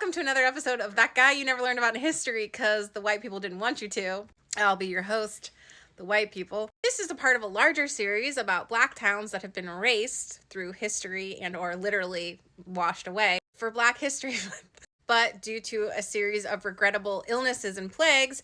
welcome to another episode of That Guy You Never Learned About in History because the white people didn't want you to. I'll be your host, the white people. This is a part of a larger series about black towns that have been erased through history and or literally washed away for Black History Month. But due to a series of regrettable illnesses and plagues,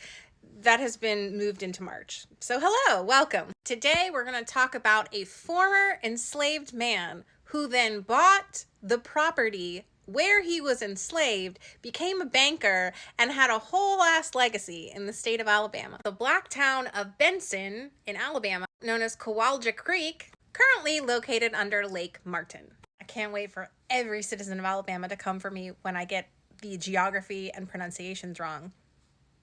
that has been moved into March. So hello, welcome. Today we're going to talk about a former enslaved man who then bought the property where he was enslaved, became a banker, and had a whole ass legacy in the state of Alabama. The black town of Benson in Alabama, known as Kowalgia Creek, currently located under Lake Martin. I can't wait for every citizen of Alabama to come for me when I get the geography and pronunciations wrong.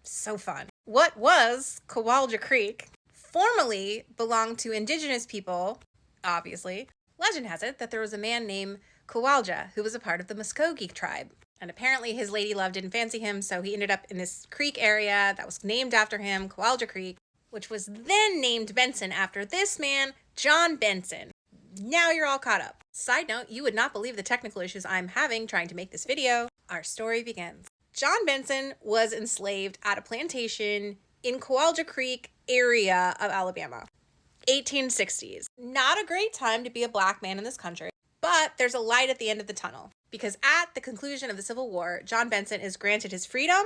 So fun. What was Kowalgia Creek formerly belonged to indigenous people, obviously. Legend has it that there was a man named Kowalgia, who was a part of the Muskogee tribe. And apparently his lady love didn't fancy him, so he ended up in this creek area that was named after him, Kowalgia Creek, which was then named Benson after this man, John Benson. Now you're all caught up. Side note, you would not believe the technical issues I'm having trying to make this video. Our story begins. John Benson was enslaved at a plantation in Kowalgia Creek area of Alabama. 1860s. Not a great time to be a black man in this country. But there's a light at the end of the tunnel, because at the conclusion of the Civil War, John Benson is granted his freedom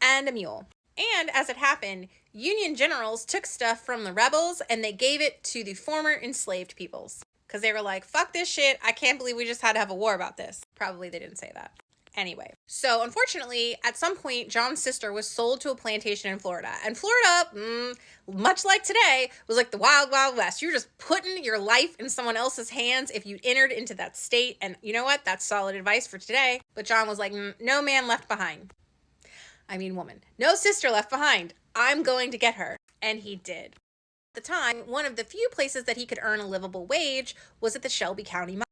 and a mule. And as it happened, Union generals took stuff from the rebels and they gave it to the former enslaved peoples. Because they were like, fuck this shit, I can't believe we just had to have a war about this. Probably they didn't say that. Anyway, so unfortunately, at some point, John's sister was sold to a plantation in Florida. And Florida, much like today, was like the wild, wild west. You're just putting your life in someone else's hands if you entered into that state. And you know what? That's solid advice for today. But John was like, no man left behind. I mean, woman. No sister left behind. I'm going to get her. And he did. At the time, one of the few places that he could earn a livable wage was at the Shelby County mine.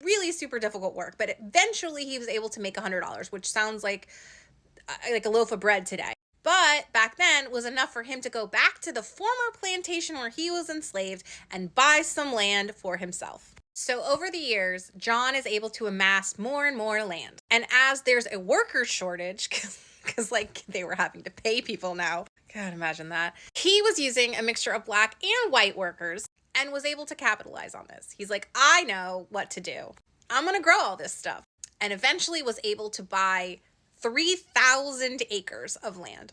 Really super difficult work, but eventually he was able to make $100, which sounds like a loaf of bread today. But back then was enough for him to go back to the former plantation where he was enslaved and buy some land for himself. So over the years, John is able to amass more and more land. And as there's a worker shortage, because like they were having to pay people now, God, imagine that. He was using a mixture of black and white workers and was able to capitalize on this. He's like, I know what to do. I'm going to grow all this stuff. And eventually was able to buy 3,000 acres of land.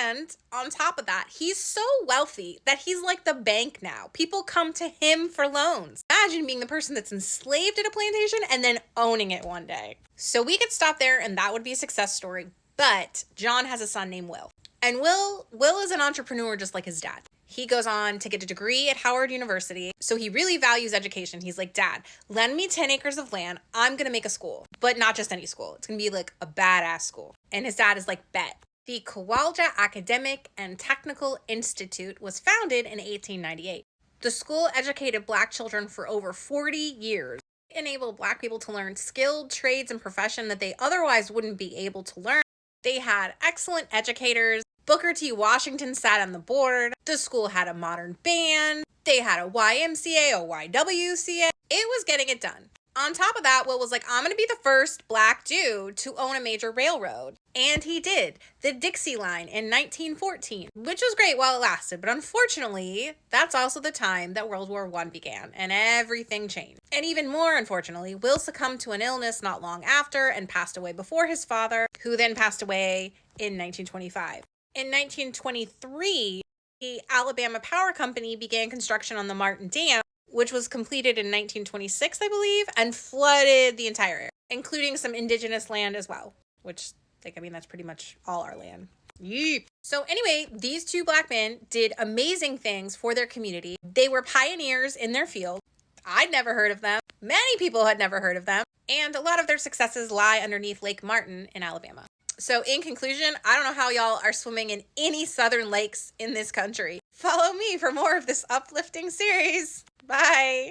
And on top of that, he's so wealthy that he's like the bank now. People come to him for loans. Imagine being the person that's enslaved at a plantation and then owning it one day. So we could stop there and that would be a success story. But John has a son named Will. And Will is an entrepreneur just like his dad. He goes on to get a degree at Howard University. So he really values education. He's like, Dad, lend me 10 acres of land. I'm going to make a school, but not just any school. It's going to be like a badass school. And his dad is like, bet. The Kowalgia Academic and Technical Institute was founded in 1898. The school educated black children for over 40 years. It enabled black people to learn skilled trades and profession that they otherwise wouldn't be able to learn. They had excellent educators. Booker T. Washington sat on the board. The school had a modern band. They had a YMCA, a YWCA. It was getting it done. On top of that, Will was like, I'm going to be the first black dude to own a major railroad. And he did. The Dixie Line in 1914, which was great while it lasted. But unfortunately, that's also the time that World War I began and everything changed. And even more unfortunately, Will succumbed to an illness not long after and passed away before his father, who then passed away in 1925. In 1923, the Alabama Power Company began construction on the Martin Dam, which was completed in 1926, I believe, and flooded the entire area, including some indigenous land as well, which, that's pretty much all our land. Yeep. So anyway, these two black men did amazing things for their community. They were pioneers in their field. I'd never heard of them. Many people had never heard of them. And a lot of their successes lie underneath Lake Martin in Alabama. So in conclusion, I don't know how y'all are swimming in any southern lakes in this country. Follow me for more of this uplifting series. Bye.